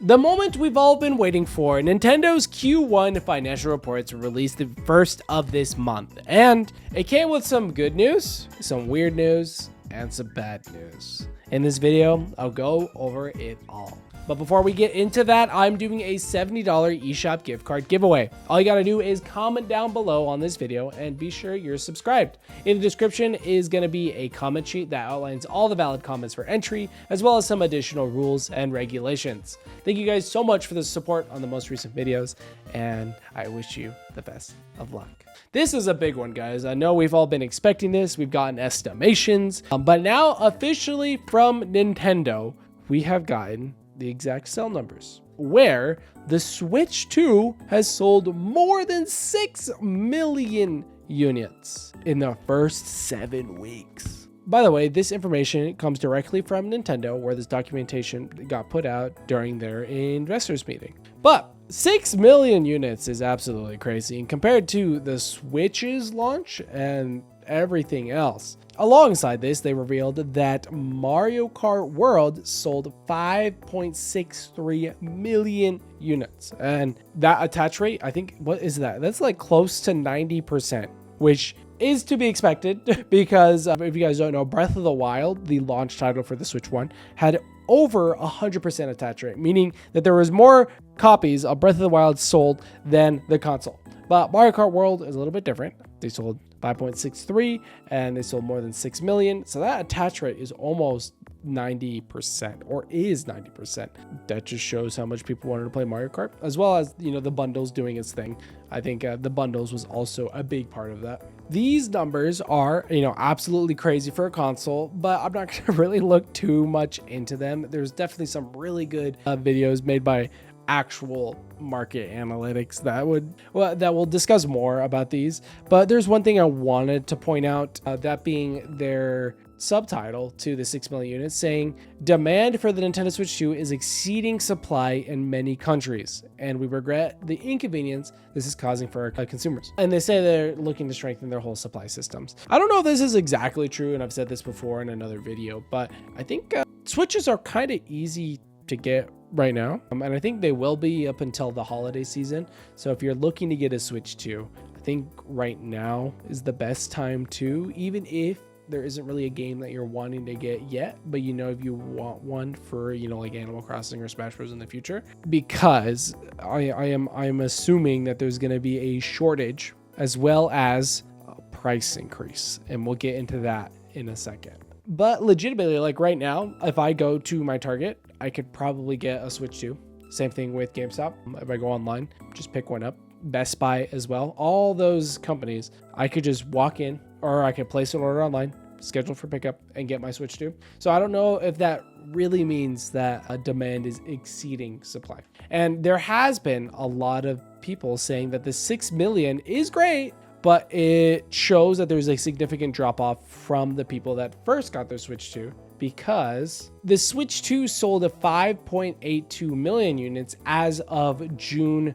The moment we've all been waiting for, Nintendo's Q1 financial reports were released the first of this month, and it came with some good news, some weird news, and some bad news. In this video, I'll go over it all. But before we get into that, I'm doing a $70 eShop gift card giveaway. All you gotta do is comment down below on this video and be sure you're subscribed. In the description is gonna be a comment sheet that outlines all the valid comments for entry, as well as some additional rules and regulations. Thank you guys so much for the support on the most recent videos, and I wish you the best of luck. This is a big one, guys. I know we've all been expecting this. We've gotten estimations, but now officially from Nintendo, we have gotten the exact sell numbers, where the Switch 2 has sold more than 6 million units in the first 7 weeks. By the way, this information comes directly from Nintendo, where this documentation got put out during their investors meeting. But 6 million units is absolutely crazy, and compared to the Switch's launch and everything else. Alongside this, they revealed that Mario Kart World sold 5.63 million units. And that attach rate, I think, what is that? That's like close to 90%, which is to be expected because if you guys don't know, Breath of the Wild, the launch title for the Switch 1, had over 100% attach rate, meaning that there was more copies of Breath of the Wild sold than the console. But Mario Kart World is a little bit different. They sold 5.63 and they sold more than 6 million. So that attach rate is almost 90% or is 90%. That just shows how much people wanted to play Mario Kart, as well as, you know, the bundles doing its thing. I think the bundles was also a big part of that. These numbers are, you know, absolutely crazy for a console, but I'm not going to really look too much into them. There's definitely some really good videos made by actual market analytics that will discuss more about these. But there's one thing I wanted to point out, that being their subtitle to the 6 million units, saying demand for the Nintendo Switch 2 is exceeding supply in many countries, and we regret the inconvenience this is causing for our consumers. And they say they're looking to strengthen their whole supply systems. I don't know if this is exactly true, and I've said this before in another video, but I think Switches are kind of easy to get right now, and I think they will be up until the holiday season. So if you're looking to get a Switch 2, I think right now is the best time to, even if there isn't really a game that you're wanting to get yet, but you know, if you want one for, you know, like Animal Crossing or Smash Bros in the future, because I'm assuming that there's going to be a shortage as well as a price increase, and we'll get into that in a second. But legitimately, like right now, if I go to my Target, I could probably get a Switch 2. Same thing with GameStop. If I go online, just pick one up. Best Buy as well. All those companies, I could just walk in, or I could place an order online, schedule for pickup, and get my Switch 2. So I don't know if that really means that demand is exceeding supply. And there has been a lot of people saying that the 6 million is great, but it shows that there's a significant drop off from the people that first got their Switch 2, because the Switch 2 sold at 5.82 million units as of June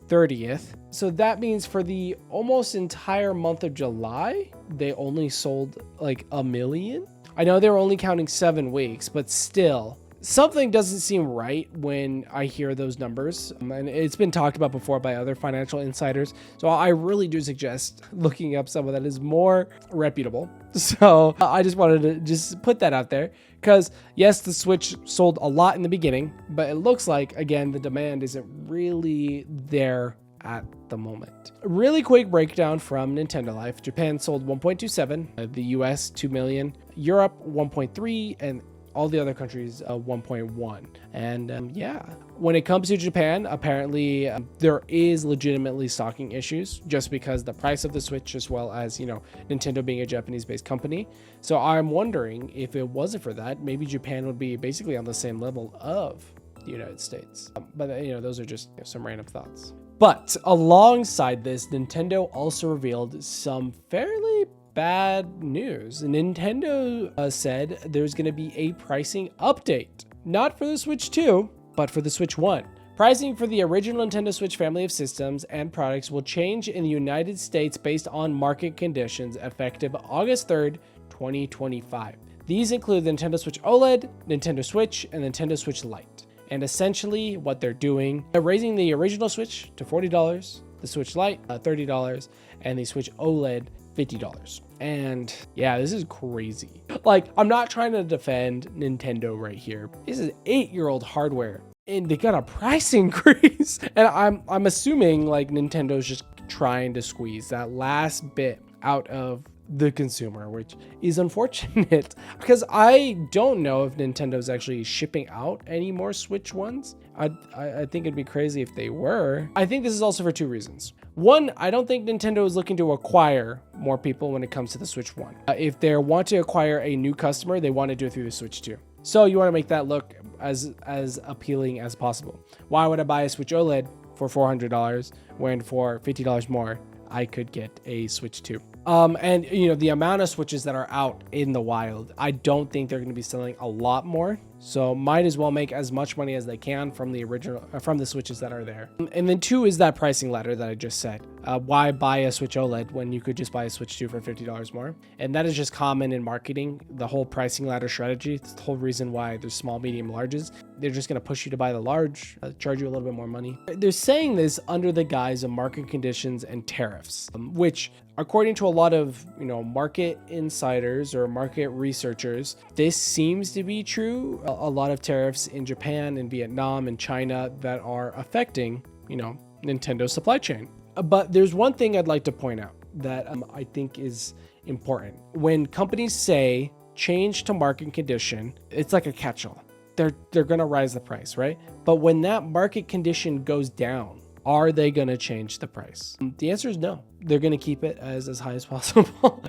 30th. So that means for the almost entire month of July, they only sold like 1 million. I know they were only counting 7 weeks, but still, something doesn't seem right when I hear those numbers. And it's been talked about before by other financial insiders. So I really do suggest looking up someone that is more reputable. So I just wanted to just put that out there, because yes, the Switch sold a lot in the beginning, but it looks like, again, the demand isn't really there at the moment. A really quick breakdown from Nintendo Life. Japan sold 1.27, the US 2 million, Europe 1.3, and all the other countries 1.1. And yeah, when it comes to Japan, apparently there is legitimately stocking issues, just because the price of the Switch, as well as, you know, Nintendo being a Japanese based company. So I'm wondering if it wasn't for that, maybe Japan would be basically on the same level of the United States. But you know, those are just, you know, some random thoughts. But alongside this, Nintendo also revealed some fairly bad news. Nintendo said there's going to be a pricing update, not for the Switch 2, but for the Switch 1. Pricing for the original Nintendo Switch family of systems and products will change in the United States based on market conditions effective August 3rd, 2025. These include the Nintendo Switch OLED, Nintendo Switch, and Nintendo Switch Lite. And essentially what they're doing, they're raising the original Switch to $40, the Switch Lite $30, and the Switch OLED $50. And yeah, this is crazy. Like, I'm not trying to defend Nintendo right here. This is 8-year-old hardware and they got a price increase. And I'm assuming like Nintendo's just trying to squeeze that last bit out of the consumer, which is unfortunate because I don't know if Nintendo's actually shipping out any more Switch ones. I think it'd be crazy if they were. I think this is also for two reasons. One, I don't think Nintendo is looking to acquire more people when it comes to the Switch 1. If they want to acquire a new customer, they want to do it through the Switch 2. So you want to make that look as appealing as possible. Why would I buy a Switch OLED for $400 when for $50 more, I could get a Switch 2? And you know, the amount of Switches that are out in the wild, I don't think they're going to be selling a lot more. So might as well make as much money as they can from the original, from the Switches that are there. And then two is that pricing ladder that I just said. Why buy a Switch OLED when you could just buy a Switch 2 for $50 more? And that is just common in marketing, the whole pricing ladder strategy. It's the whole reason why there's small, medium, larges. They're just going to push you to buy the large, charge you a little bit more money. They're saying this under the guise of market conditions and tariffs, which according to a lot of, you know, market insiders or market researchers, this seems to be true. A lot of tariffs in Japan and Vietnam and China that are affecting, you know, Nintendo's supply chain. But there's one thing I'd like to point out that I think is important. When companies say change to market condition, it's like a catch-all. They're going to rise the price, right? But when that market condition goes down, are they going to change the price? The answer is no. They're going to keep it as high as possible,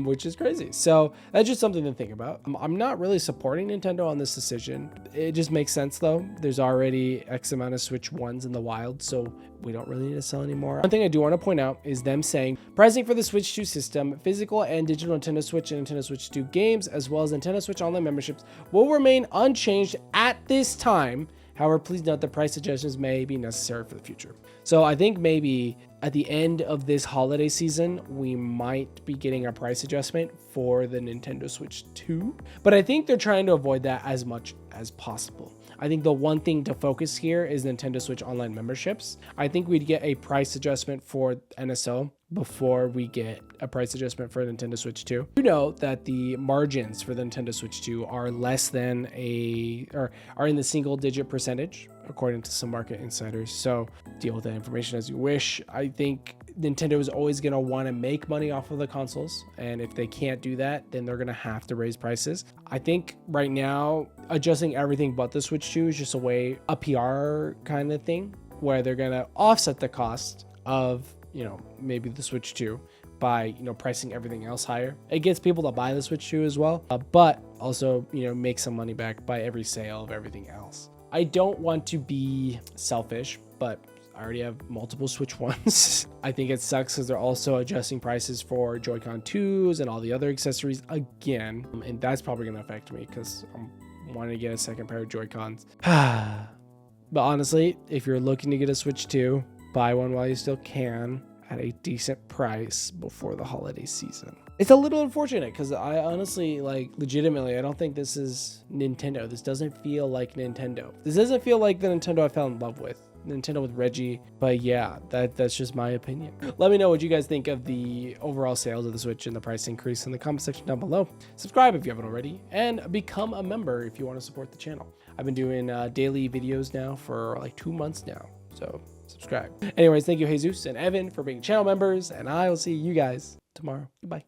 which is crazy. So that's just something to think about. I'm not really supporting Nintendo on this decision. It just makes sense though. There's already X amount of Switch 1s in the wild, so we don't really need to sell anymore. One thing I do want to point out is them saying pricing for the Switch 2 system, physical and digital Nintendo Switch and Nintendo Switch 2 games, as well as Nintendo Switch Online memberships will remain unchanged at this time. However, please note that price adjustments may be necessary for the future. So I think maybe at the end of this holiday season, we might be getting a price adjustment for the Nintendo Switch 2. But I think they're trying to avoid that as much as possible. I think the one thing to focus here is Nintendo Switch Online memberships. I think we'd get a price adjustment for NSO before we get a price adjustment for Nintendo Switch 2. You know that the margins for the Nintendo Switch 2 are less than are in the single digit percentage, according to some market insiders. So deal with that information as you wish. I think Nintendo is always going to want to make money off of the consoles. And if they can't do that, then they're going to have to raise prices. I think right now, adjusting everything but the Switch 2 is just a PR kind of thing where they're going to offset the cost of, you know, maybe the Switch 2 by, you know, pricing everything else higher. It gets people to buy the Switch 2 as well, but also, you know, make some money back by every sale of everything else. I don't want to be selfish, but I already have multiple Switch 1s. I think it sucks because they're also adjusting prices for Joy-Con 2s and all the other accessories again. And that's probably going to affect me because I'm wanting to get a second pair of Joy-Cons. But honestly, if you're looking to get a Switch 2, buy one while you still can at a decent price before the holiday season. It's a little unfortunate because I honestly, like, legitimately, I don't think this is Nintendo. This doesn't feel like Nintendo. This doesn't feel like the Nintendo I fell in love with. Nintendo with Reggie. But yeah, that's just my opinion. Let me know what you guys think of the overall sales of the Switch and the price increase in the comment section down below. Subscribe if you haven't already, and become a member if you want to support the channel. I've been doing daily videos now for like 2 months now, so subscribe. Anyways, thank you Jesus and Evan for being channel members, and I will see you guys tomorrow. Goodbye.